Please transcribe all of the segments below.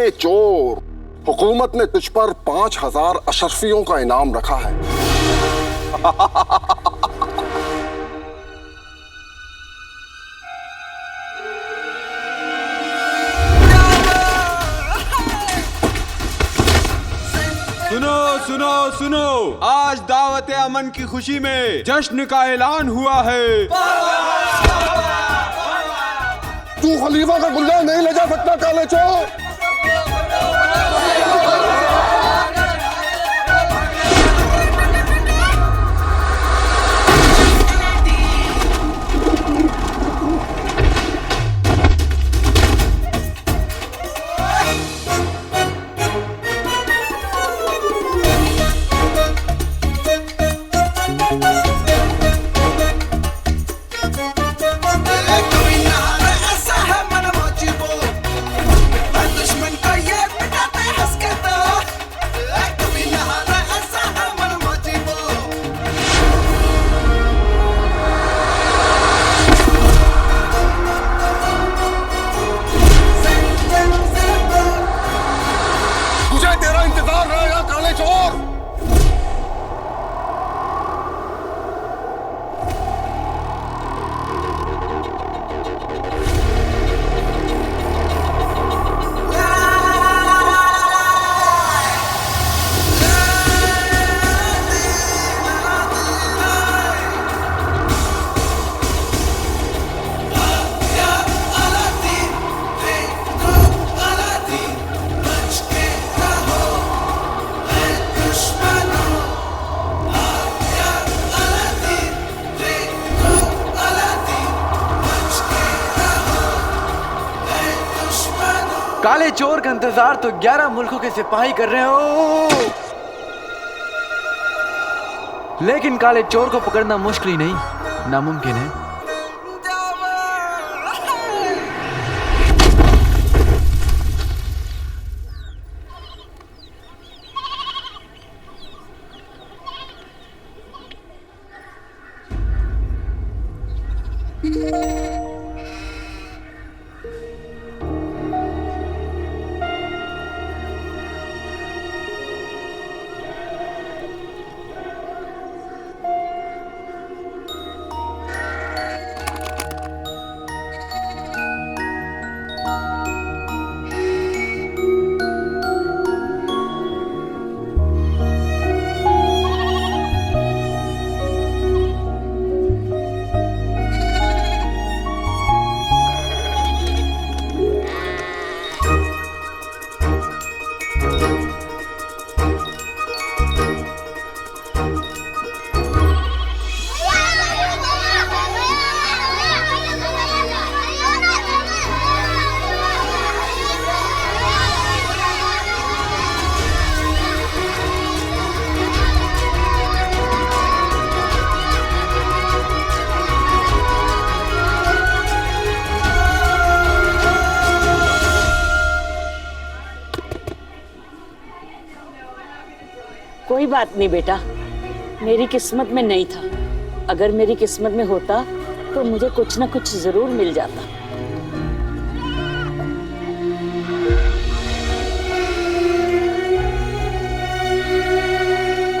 काले चोर, हुकूमत ने तुझ पर 5000 अशरफियों का इनाम रखा है। सुनो सुनो सुनो, आज दावत अमन की खुशी में जश्न का ऐलान हुआ है। तू खलीफा का गुलजार नहीं ले जा सकता काले चोर। काले चोर का इंतजार तो 11 मुल्कों के सिपाही कर रहे हो, लेकिन काले चोर को पकड़ना मुश्किल ही नहीं, नामुमकिन है। कोई बात नहीं बेटा, मेरी किस्मत में नहीं था। अगर मेरी किस्मत में होता तो मुझे कुछ ना कुछ जरूर मिल जाता।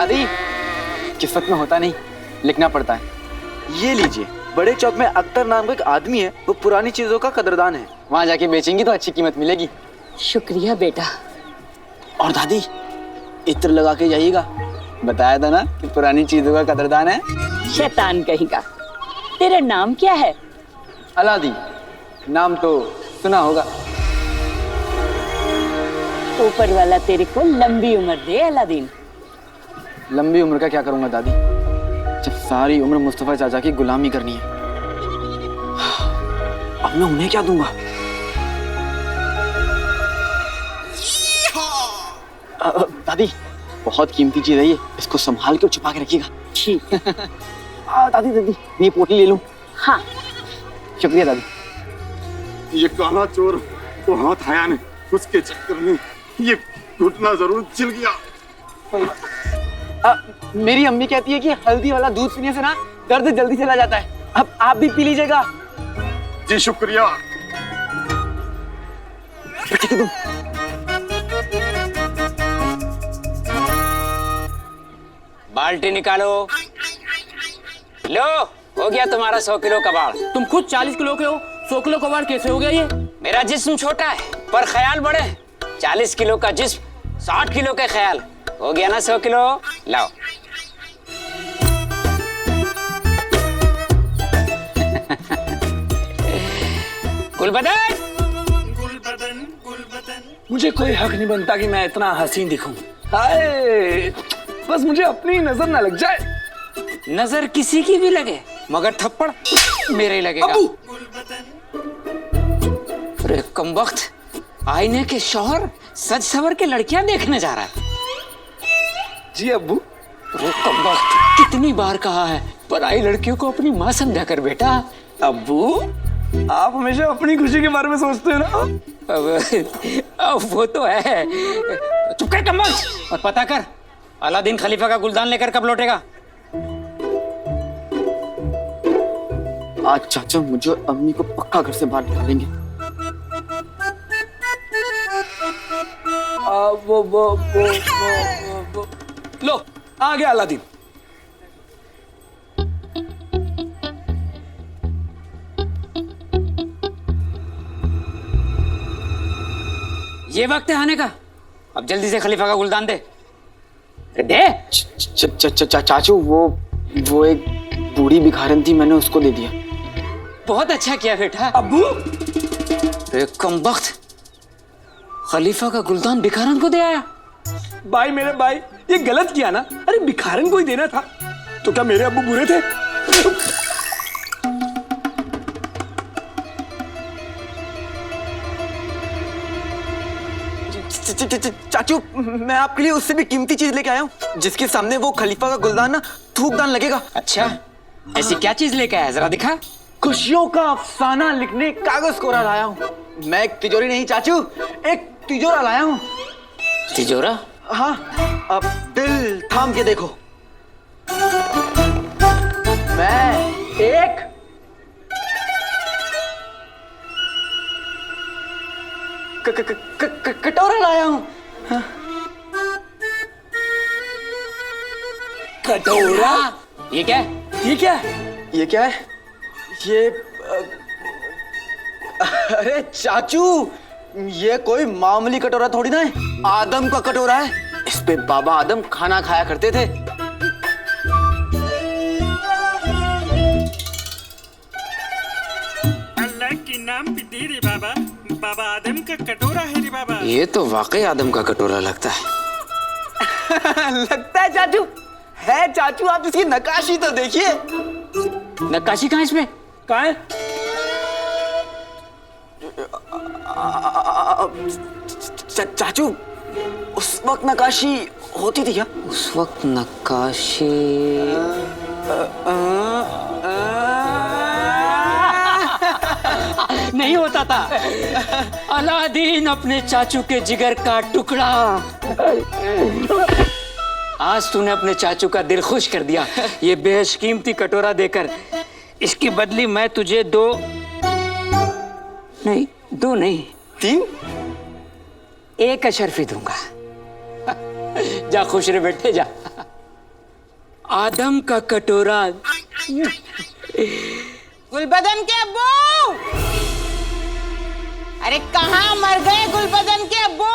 आदि, किस्मत में होता नहीं, लिखना पड़ता है। ये लीजिए, बड़े चौक में अख्तर नाम का एक आदमी है, वो पुरानी चीजों का कदरदान है। वहाँ जाके बेचेंगी तो अच्छी कीमत मिलेगी। शुक्रिया बेटा। और दादी, इत्र लगा के जाइएगा, बताया था ना कि पुरानी चीजों का कदरदान है। शैतान कहेगा। तेरा नाम क्या है? अलादीन। नाम तो सुना होगा। ऊपर वाला तेरे को लंबी उम्र दे अलादीन। लंबी उम्र का क्या करूंगा दादी, जब सारी उम्र मुस्तफा चाचा की गुलामी करनी है। अब मैं उन्हें क्या दूंगा? दादी, बहुत कीमती चीज है ये, इसको संभाल के छुपा के रखिएगा। ठीक है। दादी दादी, ये पोटली ले लूं? हाँ। शुक्रिया दादी। ये काला चोर को हाथ आया ने, उसके चक्कर में ये घुटना जरूर छिल गया। मेरी अम्मी कहती है कि हल्दी वाला दूध पीने से ना दर्द जल्दी चला जाता है। अब आप भी पी लीजिएगा। जी शुक्रिया। तुम बाल्टी निकालो। लो, हो गया तुम्हारा 100 किलो कबाड़। तुम खुद 40 किलो के हो, 100 किलो कबाड़ कैसे हो गया ये? मेरा जिस्म छोटा है पर ख्याल बड़े। 40 किलो का जिस्म, 60 किलो के ख्याल। हो गया ना 100 किलो? लाओ। गुलबदन, मुझे कोई हक नहीं बनता कि मैं इतना हसीन दिखूं। हाय, बस मुझे अपनी नजर ना लग जाए। नजर किसी की भी लगे मगर थप्पड़ मेरे ही लगेगा। अरे कमबख्त, आईने के शौहर सज सवर के लड़कियां देखने जा रहा है। जी अब्बू। अरे कमबख्त, कितनी बार कहा है पराई लड़कियों को अपनी माँ समझा कर बेटा। अब्बू, आप हमेशा अपनी खुशी के बारे में सोचते हो ना? अब वो तो है। चुप कर कमबख्त, और पता कर अलादीन खलीफा का गुलदान लेकर कब लौटेगा। आज चाचा मुझे और अम्मी को पक्का घर से बाहर निकालेंगे। वो। लो, आ गया अलादीन। ये वक्त है आने का, अब जल्दी से खलीफा का गुलदान दे। दे। चाचू वो एक बूढ़ी भिखारन थी, मैंने उसको दे दिया। बहुत अच्छा किया बेटा। अब्बू, कमबख्त, खलीफा का गुलदान भिखारन को दे आया। भाई मेरे भाई, ये गलत किया ना। अरे भिखारन को ही देना था। तो क्या मेरे अब्बू बुरे थे? चाचू, मैं आपके लिए उससे भी कीमती चीज लेके आया हूँ, जिसके सामने वो खलीफा का गुलदान ना थूकदान लगेगा। अच्छा, ऐसी क्या चीज लेके आया, जरा दिखा। खुशियों का अफसाना लिखने कागज कोरा लाया हूँ। मैं एक तिजोरी नहीं चाचू, एक तिजोरा लाया हूँ। तिजोरा? हाँ, अब दिल थाम के देखो। मैं एक कटोरा लाया हूँ। कटोरा? ये क्या है? ये क्या है? ये क्या है? ये अरे चाचू, ये कोई मामूली कटोरा थोड़ी ना है, आदम का कटोरा है। इस पे बाबा आदम खाना खाया करते थे। अल्लाह के नाम पे दे रे बाबा, बाबा आदम का कटोरा है रे बाबा। ये तो वाकई आदम का कटोरा लगता है। लगता है चाचू है। चाचू, आप इसकी नक्काशी तो देखिए। नक्काशी कहाँ इसमें? कहाँ है? चाचू, उस वक्त नक्काशी होती थी क्या? उस वक्त नक्काशी नहीं होता था। अलादीन अपने चाचू के जिगर का टुकड़ा। आज तूने अपने चाचू का दिल खुश कर दिया ये बेशकीमती कटोरा देकर। इसकी बदली मैं तुझे दो नहीं 3 एक अशर्फी दूंगा। जा खुश रहे बेटे, जा। आदम का कटोरा। गुलबदन के अब्बू, अरे कहाँ मर गए गुलबदन के अब्बू?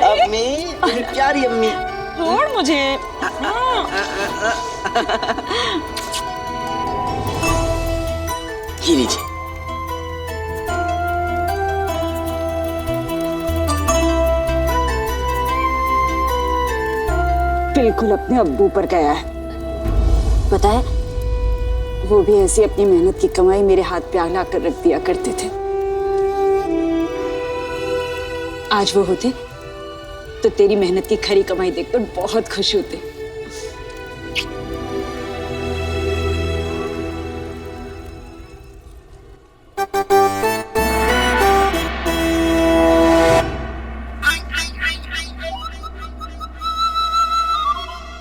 अम्मी, मेरी प्यारी अम्मी। छोड़ मुझे। ये लीजिए। बिल्कुल अपने अब्बू पर गया है। पता है, वो भी ऐसी अपनी मेहनत की कमाई मेरे हाथ पे आला कर रख दिया करते थे। आज वो होते तो तेरी मेहनत की खरी कमाई देखकर बहुत खुश होते।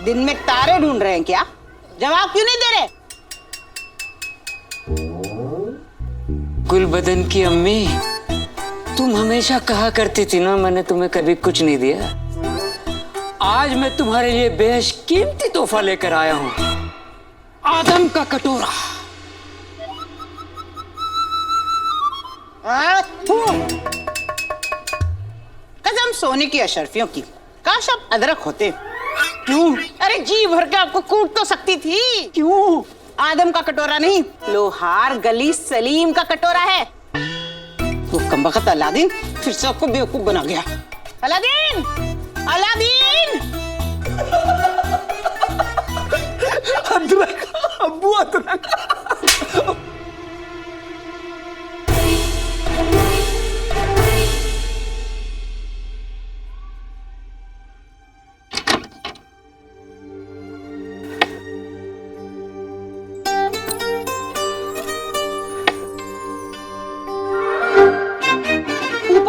दिन में तारे ढूंढ रहे हैं क्या? जवाब क्यों नहीं दे रहे? गुलबदन की अम्मी, तुम हमेशा कहा करती थी ना मैंने तुम्हें कभी कुछ नहीं दिया। आज मैं तुम्हारे लिए बेशकीमती तोहफा लेकर आया हूं, आदम का कटोरा। कसम सोने की अशर्फियों की, काश आप अदरक होते। क्यों? अरे जी भर के आपको कूट तो सकती थी। क्यों? आदम का कटोरा नहीं, लोहार गली सलीम का कटोरा है। वो कमबख्त अलादीन फिर से आपको बेवकूफ बना गया। Aladdin, Aladdin! अदरक, अब्बू अदरक।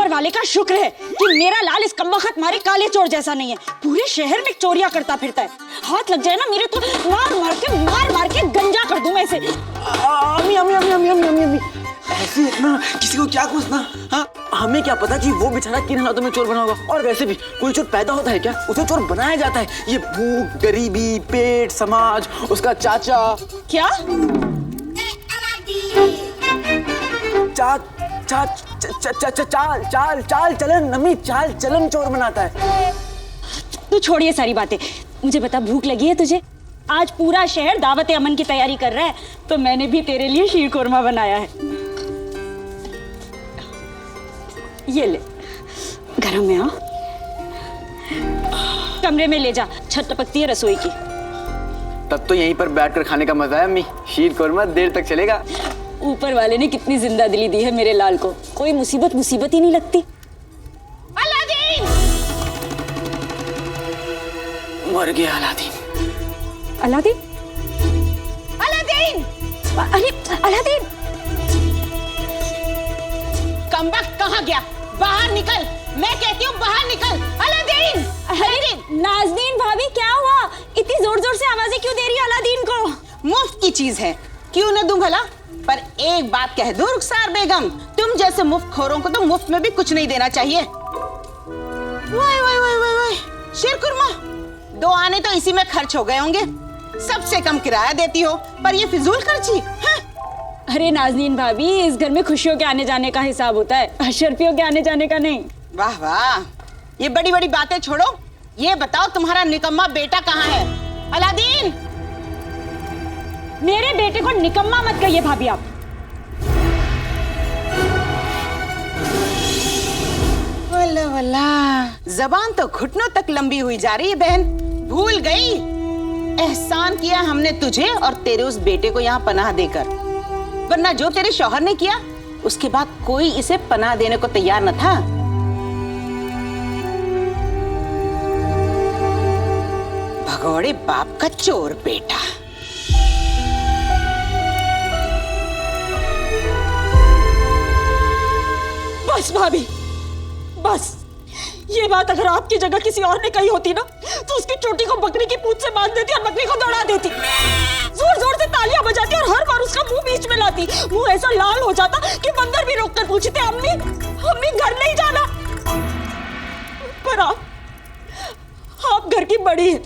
वाले का शुक्र है कि मेरा लाल इस कम्बख्त मारे काले चोर जैसा नहीं है। पूरे शहर में चोरियां करता फिरता है। हाथ लग जाए ना मेरे तो मार मार के गंजा कर दूं मैं इसे। अम्मी अम्मी अम्मी अम्मी अम्मी अम्मी अम्मी ऐसे ना किसी को क्या पूछना। हाँ, हमें क्या पता कि वो बेचारा किन हालातों में चोर बना होगा। और वैसे भी कोई चोर पैदा होता है क्या? उसे चोर बनाया जाता है। ये भूख, गरीबी, पेट, समाज, उसका चाचा। क्या? चाल चलन नमी, चाल चलन चोर बनाता है। तू छोड़िए सारी बातें, मुझे बता भूख लगी है तुझे? आज पूरा शहर दावत अमन की तैयारी कर रहा है, तो मैंने भी तेरे लिए शीर कोरमा बनाया है। ये ले, गरम में। कमरे में ले जा, छत टपकती है रसोई की। तब तो यहीं पर बैठकर खाने का मजा है अम्मी। शीर कोरमा देर तक चलेगा। ऊपर वाले ने कितनी जिंदा दिली दी है मेरे लाल को, कोई मुसीबत ही नहीं लगती। अलादीन! मर गया अलादीन। अलादीन? अलादीन! अरे अलादीन! कमबख्त कहाँ गया? बाहर निकल! मैं कहती हूँ बाहर निकल! अलादीन! अरे नाज़नीन भाभी, क्या हुआ? इतनी जोर जोर से आवाजें क्यों दे रही है अलादीन को? मुफ्त की चीज है, क्यों न दूं भला? पर एक बात कह दूं रुखसार बेगम, तुम जैसे मुफ्तखोरों को तो मुफ्त में भी कुछ नहीं देना चाहिए। वाह वाह वाह वाह वाह, शीरकुरमा 2 आने तो इसी में खर्च हो गए होंगे। सबसे कम किराया देती हो, पर ये फिजूल खर्ची। हाँ? अरे नाज़नीन भाभी, इस घर में खुशियों के आने जाने का हिसाब होता है, अशर्फियों के आने जाने का नहीं। वाह वाह, ये बड़ी बड़ी बातें छोड़ो, ये बताओ तुम्हारा निकम्मा बेटा कहाँ है? अलादीन! मेरे बेटे को निकम्मा मत कहिए भाभी आप। वल्ला वल्ला, जबान तो घुटनों तक लंबी हुई जा रही है बहन। भूल गई एहसान किया हमने तुझे और तेरे उस बेटे को यहाँ पनाह देकर, वरना जो तेरे शौहर ने किया उसके बाद कोई इसे पनाह देने को तैयार न था। भगोड़े बाप का चोर बेटा। बस भाभी, बस। ये बात अगर आपकी जगह किसी और ने कही होती ना, तो उसकी चोटी को बकरी की पूंछ से बांध देती और बकरी को दौड़ा देती। जोर जोर से तालियां बजाती और हर बार उसका मुंह बीच में लाती। मुंह ऐसा लाल हो जाता कि बंदर भी रोककर पूछते, अम्मी अम्मी घर नहीं जाना। पर आप घर की बड़ी है,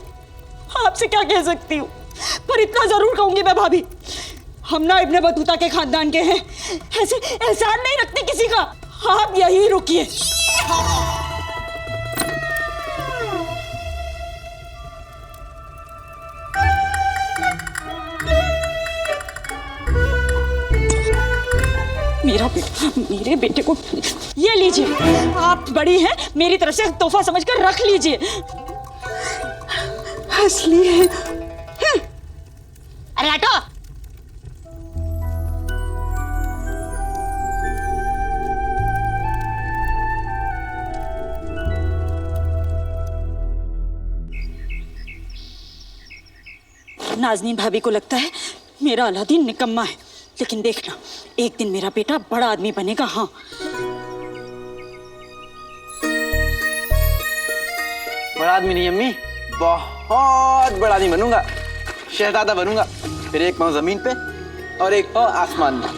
आपसे क्या कह सकती हूँ। पर इतना जरूर कहूंगी मैं भाभी, हम ना इब्ने बतूता के खानदान के हैं, ऐसे एहसान नहीं रखते किसी का। आप यही रुकिए। मेरे बेटे को ये लीजिए, आप बड़ी हैं, मेरी तरफ से तोहफा समझकर रख लीजिए। असली है। अरे हटो। नाजनीन भाभी को लगता है मेरा अलादीन निकम्मा है, लेकिन देखना एक दिन मेरा बेटा बड़ा आदमी बनेगा। हाँ, बड़ा आदमी नहीं अम्मी, बहुत बड़ा आदमी बनूंगा, शहजादा बनूंगा। फिर एक पाँव जमीन पे और एक पाँव आसमान में।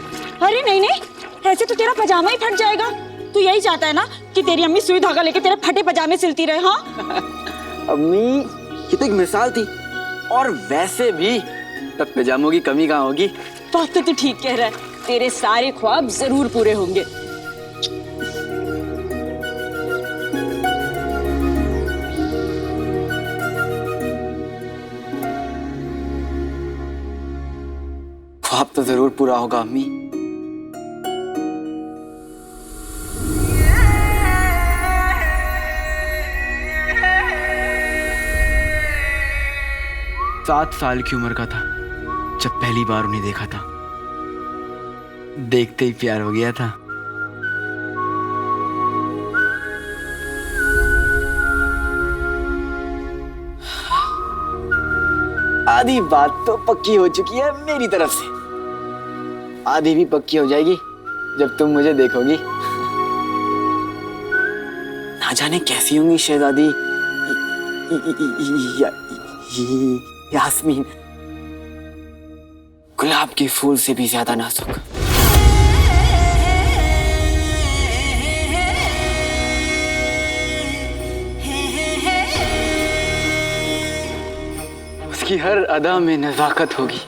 अरे नहीं नहीं, ऐसे तो तेरा पजामा ही फट जाएगा। तू यही चाहता है ना कि तेरी अम्मी सुई धागा लेके तेरे फटे पजामे सिलती रहे? हाँ अम्मी, ये तो एक मिसाल थी, और वैसे भी तब पजामों की कमी कहाँ होगी। बात तो तू ठीक कह रहा है, तेरे सारे ख्वाब जरूर पूरे होंगे। ख्वाब तो जरूर पूरा होगा अम्मी। सात साल की उम्र का था जब पहली बार उन्हें देखा था। देखते ही प्यार हो गया था। आधी बात तो पक्की हो चुकी है मेरी तरफ से, आधी भी पक्की हो जाएगी जब तुम मुझे देखोगी। ना जाने कैसी होंगी शहजादी यास्मीन, गुलाब के फूल से भी ज्यादा नाजुक। उसकी हर अदा में नजाकत होगी।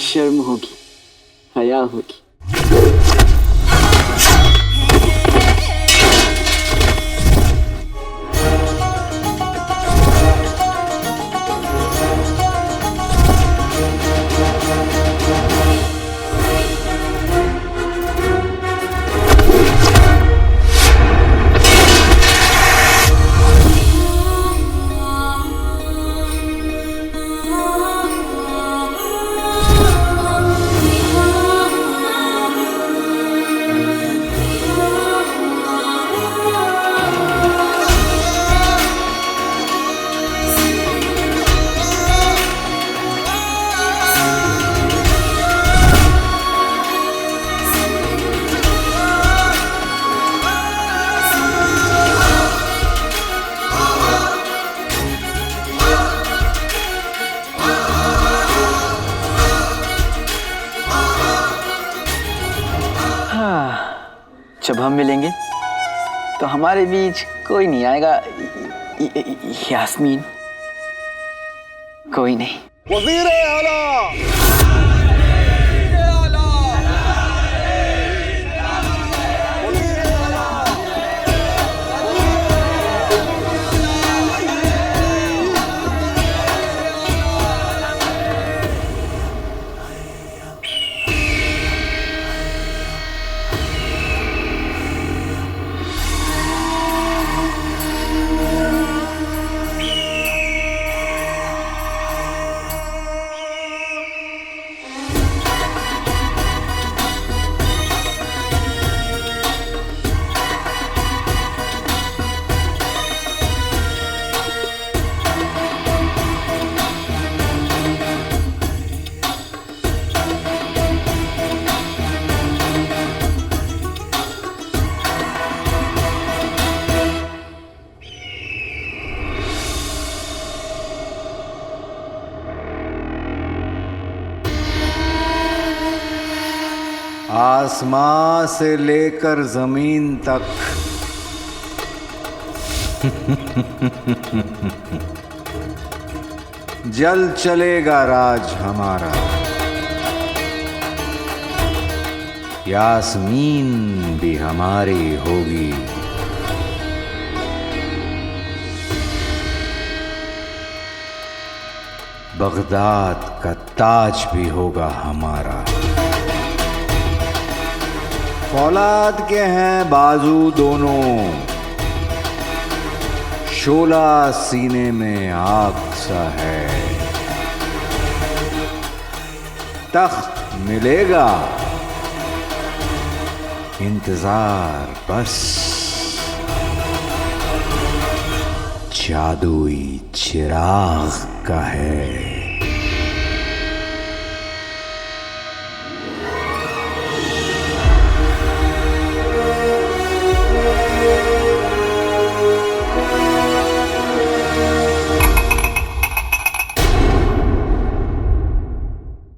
शर्म होगी, हया होगी। जब हम मिलेंगे तो हमारे बीच कोई नहीं आएगा यास्मीन, कोई नहीं। वज़ीर आला आसमां से लेकर जमीन तक जल चलेगा राज हमारा। यास्मीन भी हमारी होगी। बगदाद का ताज भी होगा हमारा। फौलाद के हैं बाजू दोनों, शोला सीने में आग सा है। तख्त मिलेगा। इंतजार बस जादुई चिराग का है।